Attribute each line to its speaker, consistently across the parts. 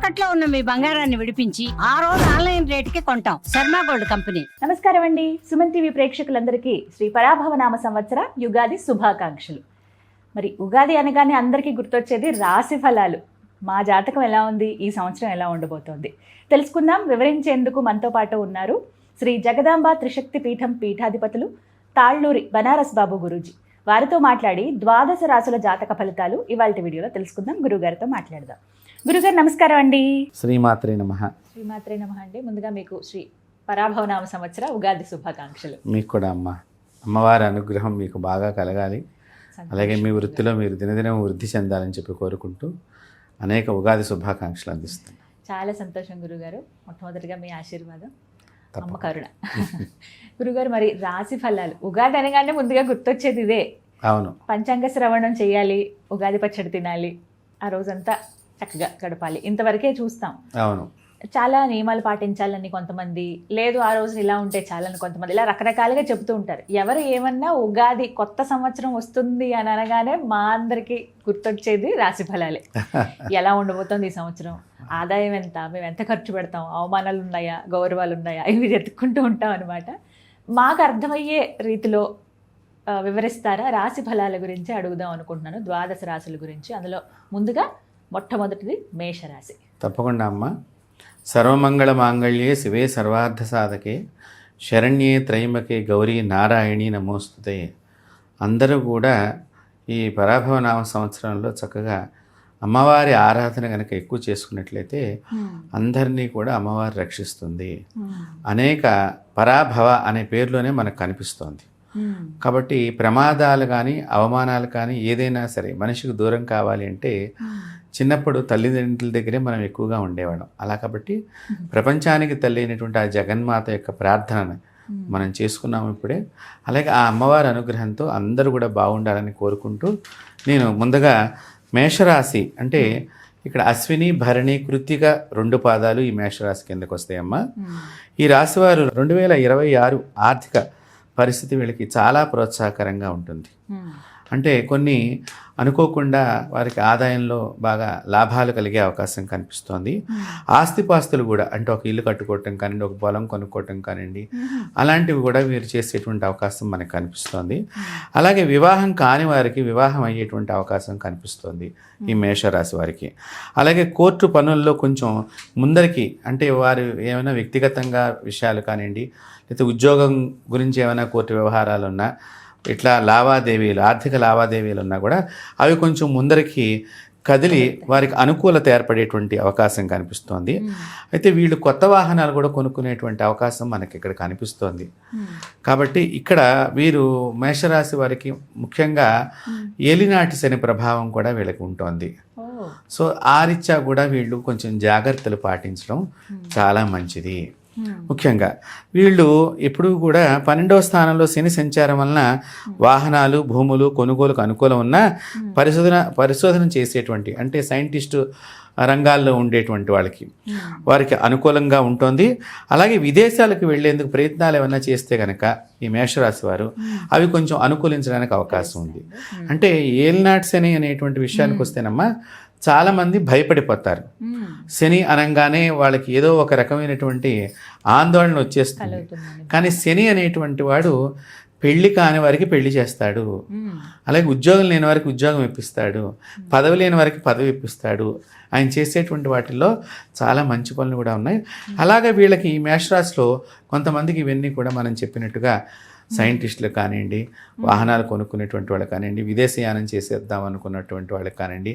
Speaker 1: తాకట్లో ఉన్న మీ బంగారాన్ని విడిపించి ఆ రోజు ఆన్లైన్ రేటుకి కొంటాం. Sharma gold company.
Speaker 2: నమస్కారం అండి. సుమన్ టీవీ ప్రేక్షకులందరికీ శ్రీ పరాభవనామ సంవత్సర యుగాది శుభాకాంక్షలు. మరి ఉగాది అనగానే అందరికీ గుర్తొచ్చేది రాశి ఫలాలు. మా జాతకం ఎలా ఉంది, ఈ సంవత్సరం ఎలా ఉండబోతోంది తెలుసుకుందాం. వివరించేందుకు మనతో పాటు ఉన్నారు శ్రీ జగదాంబ త్రిశక్తి పీఠం పీఠాధిపతులు తాళ్ళూరి బనారస్ బాబు గురూజీ. వారితో మాట్లాడి ద్వాదశ రాశుల జాతక ఫలితాలు ఇవాళ వీడియోలో తెలుసుకుందాం. గురుగారితో మాట్లాడదాం. గురుగారు నమస్కారం అండి.
Speaker 3: శ్రీమాత్రే నమః.
Speaker 2: శ్రీమాత్రే నమః అండి. ముందుగా మీకు శ్రీ పరాభవనామ సంవత్సర ఉగాది శుభాకాంక్షలు.
Speaker 3: మీకు కూడా అమ్మవారి అనుగ్రహం మీకు బాగా కలగాలి, అలాగే మీ వృత్తిలో మీరు దినదినం వృద్ధి చెందాలని చెప్పి కోరుకుంటూ అనేక ఉగాది శుభాకాంక్షలు అందిస్తాను.
Speaker 2: చాలా సంతోషం గురుగారు. మొట్టమొదటిగా మీ ఆశీర్వాదం, అమ్మ కరుణ. గురుగారు, మరి రాశి ఫలాలు ఉగాది అనగానే ముందుగా గుర్తొచ్చేది ఇదే.
Speaker 3: అవును,
Speaker 2: పంచాంగ శ్రవణం చేయాలి, ఉగాది పచ్చడి తినాలి, ఆ రోజంతా చక్కగా గడపాలి, ఇంతవరకే చూస్తాం.
Speaker 3: అవును,
Speaker 2: చాలా నియమాలు పాటించాలని కొంతమంది, లేదు ఆ రోజు ఇలా ఉంటే చాలని కొంతమంది, ఇలా రకరకాలుగా చెబుతూ ఉంటారు. ఎవరు ఏమన్నా ఉగాది కొత్త సంవత్సరం వస్తుంది అని అనగానే మా అందరికీ గుర్తొచ్చేది రాశి ఫలాలే. ఎలా ఉండబోతోంది ఈ సంవత్సరం, ఆదాయం ఎంత, మేము ఎంత ఖర్చు పెడతాం, అవమానాలు ఉన్నాయా, గౌరవాలు ఉన్నాయా, ఇవి వెతుక్కుంటూ ఉంటాం అనమాట. మాకు అర్థమయ్యే రీతిలో వివరిస్తారా? రాశి ఫలాల గురించి అడుగుదాం అనుకుంటున్నాను, ద్వాదశ రాశుల గురించి. అందులో ముందుగా మొట్టమొదటిది మేషరాశి.
Speaker 3: తప్పకుండా అమ్మ. సర్వమంగళ మాంగళ్యే శివే సర్వార్థ సాధకే శరణ్యే త్రయంబకే గౌరీ నారాయణి నమోస్తుతే. అందరూ కూడా ఈ పరాభవనామ సంవత్సరంలో చక్కగా అమ్మవారి ఆరాధన కనుక ఎక్కువ చేసుకున్నట్లయితే అందరినీ కూడా అమ్మవారు రక్షిస్తుంది. అనేక పరాభవ అనే పేరులోనే మనకు కనిపిస్తోంది. కాబట్టి ప్రమాదాలు కానీ అవమానాలు కానీ ఏదైనా సరే మనిషికి దూరం కావాలి అంటే చిన్నప్పుడు తల్లిదండ్రుల దగ్గరే మనం ఎక్కువగా ఉండేవాళ్ళం. అలా కాబట్టి ప్రపంచానికి తల్లి అయినటువంటి ఆ జగన్మాత యొక్క ప్రార్థనను మనం చేసుకున్నాము ఇప్పుడే. అలాగే ఆ అమ్మవారి అనుగ్రహంతో అందరూ కూడా బాగుండాలని కోరుకుంటూ నేను ముందుగా మేషరాశి అంటే ఇక్కడ అశ్విని భరణి కృత్తిక 2 పాదాలు ఈ మేషరాశి కిందకు వస్తాయమ్మా. ఈ రాశివారు 2026 ఆర్థిక పరిస్థితి వీళ్ళకి చాలా ప్రోత్సాహకరంగా ఉంటుంది. అంటే కొన్ని అనుకోకుండా వారికి ఆదాయంలో బాగా లాభాలు కలిగే అవకాశం కనిపిస్తోంది. ఆస్తిపాస్తులు కూడా, అంటే ఒక ఇల్లు కట్టుకోవటం కానివ్వండి, ఒక పొలం కొనుక్కోవటం కానివ్వండి, అలాంటివి కూడా వీరు చేసేటువంటి అవకాశం మనకు కనిపిస్తోంది. అలాగే వివాహం కాని వారికి వివాహం అయ్యేటువంటి అవకాశం కనిపిస్తోంది ఈ మేషరాశి వారికి. అలాగే కోర్టు పనుల్లో కొంచెం ముందరికి, అంటే వారు ఏమైనా వ్యక్తిగతంగా విషయాలు కానివ్వండి, లేకపోతే ఉద్యోగం గురించి ఏమైనా కోర్టు వ్యవహారాలు ఉన్నా, ఇట్లా లావాదేవీలు, ఆర్థిక లావాదేవీలు ఉన్నా కూడా అవి కొంచెం ముందరికి కదిలి వారికి అనుకూలత ఏర్పడేటువంటి అవకాశం కనిపిస్తోంది. అయితే వీళ్ళు కొత్త వాహనాలు కూడా కొనుక్కునేటువంటి అవకాశం మనకి ఇక్కడ కనిపిస్తోంది. కాబట్టి ఇక్కడ వీరు మేషరాశి వారికి ముఖ్యంగా ఏలినాటి శని ప్రభావం కూడా వీళ్ళకి ఉంటుంది. సో ఆ రీత్యా కూడా వీళ్ళు కొంచెం జాగ్రత్తలు పాటించడం చాలా మంచిది. ముఖ్యంగా వీళ్ళు ఎప్పుడూ కూడా 12వ స్థానంలో శని సంచారం వలన వాహనాలు, భూములు కొనుగోలుకు అనుకూలం ఉన్న పరిశోధన చేసేటువంటి, అంటే సైంటిస్టు రంగాల్లో ఉండేటువంటి వారికి అనుకూలంగా ఉంటుంది. అలాగే విదేశాలకు వెళ్ళేందుకు ప్రయత్నాలు ఏమైనా చేస్తే కనుక ఈ మేషరాశి వారు అవి కొంచెం అనుకూలించడానికి అవకాశం ఉంది. అంటే ఏలినాటి శని అనేటువంటి విషయానికి వస్తేనమ్మా చాలామంది భయపడిపోతారు. శని అనగానే వాళ్ళకి ఏదో ఒక రకమైనటువంటి ఆందోళన వచ్చేస్తుంది. కానీ శని అనేటువంటి వాడు పెళ్లి కాని వారికి పెళ్లి చేస్తాడు, అలాగే ఉద్యోగం లేని వారికి ఉద్యోగం ఇప్పిస్తాడు, పదవి లేని వారికి పదవి ఇప్పిస్తాడు. ఆయన చేసేటువంటి వాటిల్లో చాలా మంచి పనులు కూడా ఉన్నాయి. అలాగే వీళ్ళకి ఈ మేషరాశిలో కొంతమందికి ఇవన్నీ కూడా మనం చెప్పినట్టుగా సైంటిస్టులు కానివ్వండి, వాహనాలు కొనుక్కునేటువంటి వాళ్ళకి కానివ్వండి, విదేశయానం చేసేద్దాం అనుకున్నటువంటి వాళ్ళకి కానివ్వండి,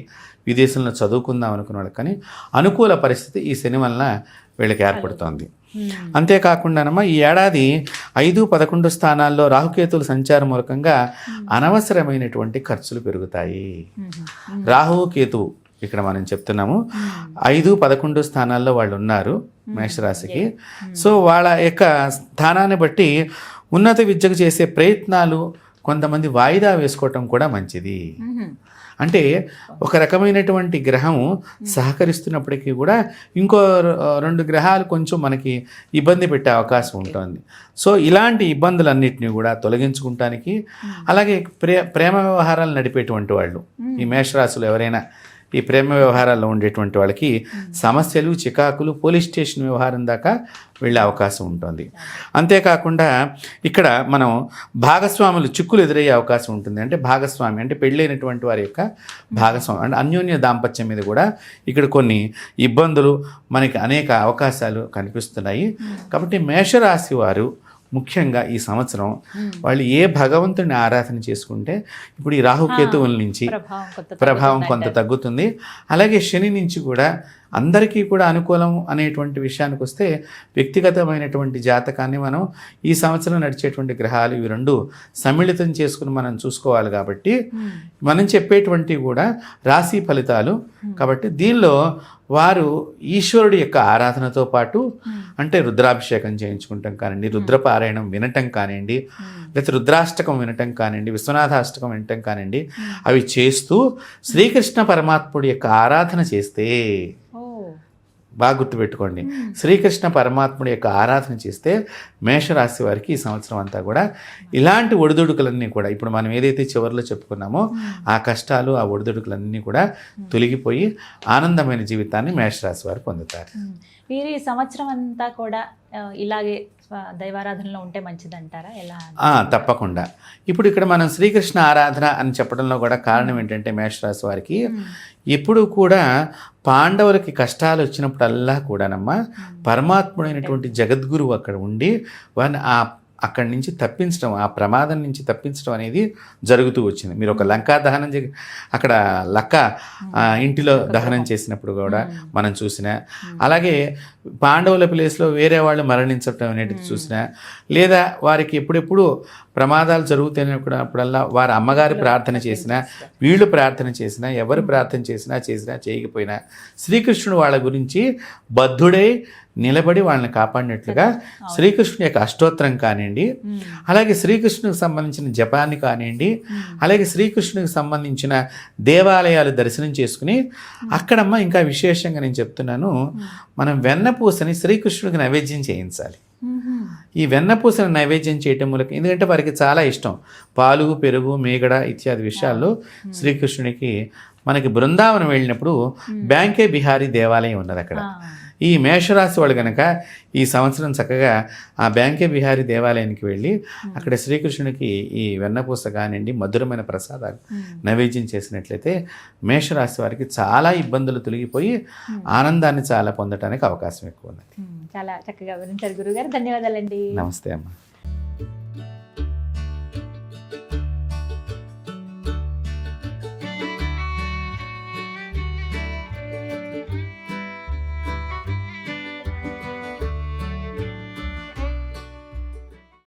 Speaker 3: విదేశంలో చదువుకుందాం అనుకున్న వాళ్ళకి కానీ అనుకూల పరిస్థితి ఈ శని వలన వీళ్ళకి ఏర్పడుతోంది. అంతేకాకుండానమ్మా ఈ ఏడాది 5, 11 స్థానాల్లో రాహుకేతువుల సంచారం మూలకంగా అనవసరమైనటువంటి ఖర్చులు పెరుగుతాయి. రాహు కేతువు ఇక్కడ మనం చెప్తున్నాము 5, 11 స్థానాల్లో వాళ్ళు ఉన్నారు మేషరాశికి. సో వాళ్ళ యొక్క స్థానాన్ని బట్టి ఉన్నత విద్యకు చేసే ప్రయత్నాలు కొంతమంది వాయిదా వేసుకోవటం కూడా మంచిది. అంటే ఒక రకమైనటువంటి గ్రహము సహకరిస్తున్నప్పటికీ కూడా ఇంకో 2 గ్రహాలు కొంచెం మనకి ఇబ్బంది పెట్టే అవకాశం ఉంటుంది. సో ఇలాంటి ఇబ్బందులన్నింటినీ కూడా తొలగించుకుంటానికి, అలాగే ప్రేమ వ్యవహారాలు నడిపేటువంటి వాళ్ళు ఈ మేషరాశులు ఎవరైనా ఈ ప్రేమ వ్యవహారాల్లో ఉండేటువంటి వాళ్ళకి సమస్యలు, చికాకులు, పోలీస్ స్టేషన్ వ్యవహారం దాకా వెళ్ళే అవకాశం ఉంటుంది. అంతేకాకుండా ఇక్కడ మనం భాగస్వాములు చిక్కులు ఎదురయ్యే అవకాశం ఉంటుంది. అంటే భాగస్వామి అంటే పెళ్ళైనటువంటి వారి యొక్క భాగస్వామి అంటే అన్యోన్య దాంపత్యం మీద కూడా ఇక్కడ కొన్ని ఇబ్బందులు, మనకి అనేక అవకాశాలు కనిపిస్తున్నాయి. కాబట్టి మేషరాశి వారు ముఖ్యంగా ఈ సంవత్సరం వాళ్ళు ఏ భగవంతుని ఆరాధన చేసుకుంటే ఇప్పుడు ఈ రాహుకేతువుల నుంచి ప్రభావం కొంత తగ్గుతుంది. అలాగే శని నుంచి కూడా అందరికీ కూడా అనుకూలం అనేటువంటి విషయానికి వస్తే వ్యక్తిగతమైనటువంటి జాతకాన్ని మనం ఈ సంవత్సరం నడిచేటువంటి గ్రహాలు ఇవి రెండు సమ్మిళితం చేసుకుని మనం చూసుకోవాలి. కాబట్టి మనం చెప్పేటువంటివి కూడా రాశి ఫలితాలు. కాబట్టి దీనిలో వారు ఈశ్వరుడి యొక్క ఆరాధనతో పాటు అంటే రుద్రాభిషేకం చేయించుకుంటాం కానివ్వండి, రుద్రపారాయణం వినటం కానివ్వండి, లేకపోతే రుద్రాష్టకం వినటం కానివ్వండి, విశ్వనాథాష్టకం వినటం కానివ్వండి, అవి చేస్తూ శ్రీకృష్ణ పరమాత్ముడి యొక్క ఆరాధన చేస్తే బాగా గుర్తుపెట్టుకోండి. శ్రీకృష్ణ పరమాత్ముడి యొక్క ఆరాధన చేస్తే మేషరాశి వారికి ఈ సంవత్సరం అంతా కూడా ఇలాంటి ఒడిదుడుకులన్నీ కూడా ఇప్పుడు మనం ఏదైతే చివరిలో చెప్పుకున్నామో ఆ కష్టాలు, ఆ ఒడిదుడుకులన్నీ కూడా తొలగిపోయి ఆనందమైన జీవితాన్ని మేషరాశి వారు పొందుతారు.
Speaker 2: వీరు ఈ సంవత్సరం అంతా కూడా ఇలాగే దైవారాధనలో ఉంటే మంచిదంటారా? ఎలా?
Speaker 3: తప్పకుండా. ఇప్పుడు ఇక్కడ మనం శ్రీకృష్ణ ఆరాధన అని చెప్పడంలో కూడా కారణం ఏంటంటే మేషరాశి వారికి ఎప్పుడు కూడా పాండవులకి కష్టాలు వచ్చినప్పుడల్లా కూడానమ్మా పరమాత్ముడైనటువంటి జగద్గురువు అక్కడ ఉండి వారిని అక్కడి నుంచి తప్పించడం, ఆ ప్రమాదం నుంచి తప్పించడం అనేది జరుగుతూ వచ్చింది. మీరు ఒక లంకా దహనం అక్కడ లక్క ఇంటిలో దహనం చేసినప్పుడు కూడా మనం చూసినా, అలాగే పాండవుల ప్లేస్లో వేరే వాళ్ళు మరణించడం అనేది చూసినా, లేదా వారికి ఎప్పుడెప్పుడు ప్రమాదాలు జరుగుతున్నప్పుడల్లా వారి అమ్మగారి ప్రార్థన చేసినా, వీళ్ళు ప్రార్థన చేసినా, ఎవరు ప్రార్థన చేసినా చేయకపోయినా శ్రీకృష్ణుడు వాళ్ళ గురించి బద్ధుడై నిలబడి వాళ్ళని కాపాడినట్లుగా శ్రీకృష్ణుని యొక్క అష్టోత్తరం కానివ్వండి, అలాగే శ్రీకృష్ణునికి సంబంధించిన జపాన్ని కానివ్వండి, అలాగే శ్రీకృష్ణునికి సంబంధించిన దేవాలయాలు దర్శనం చేసుకుని అక్కడమ్మ ఇంకా విశేషంగా నేను చెప్తున్నాను, మనం వెన్నపూసని శ్రీకృష్ణుడికి నైవేద్యం చేయించాలి. ఈ వెన్నపూసని నైవేద్యం చేయటం మూలక ఎందుకంటే వారికి చాలా ఇష్టం పాలు, పెరుగు, మేగడ ఇత్యాది విషయాల్లో శ్రీకృష్ణునికి. మనకి బృందావనం వెళ్ళినప్పుడు బ్యాంకే బిహారీ దేవాలయం ఉన్నది అక్కడ. ఈ మేషరాశి వాళ్ళు కనుక ఈ సంవత్సరం చక్కగా ఆ బ్యాంకే బిహారీ దేవాలయానికి వెళ్ళి అక్కడ శ్రీకృష్ణునికి ఈ వెన్నపూస కానివ్వండి, మధురమైన ప్రసాదాలు నైవేద్యం చేసినట్లయితే మేషరాశి వారికి చాలా ఇబ్బందులు తొలగిపోయి ఆనందాన్ని చాలా పొందడానికి అవకాశం ఎక్కువ ఉన్నది.
Speaker 2: చాలా చక్కగా వివరించారు గురుగారు. ధన్యవాదాలండి.
Speaker 3: నమస్తే అమ్మ.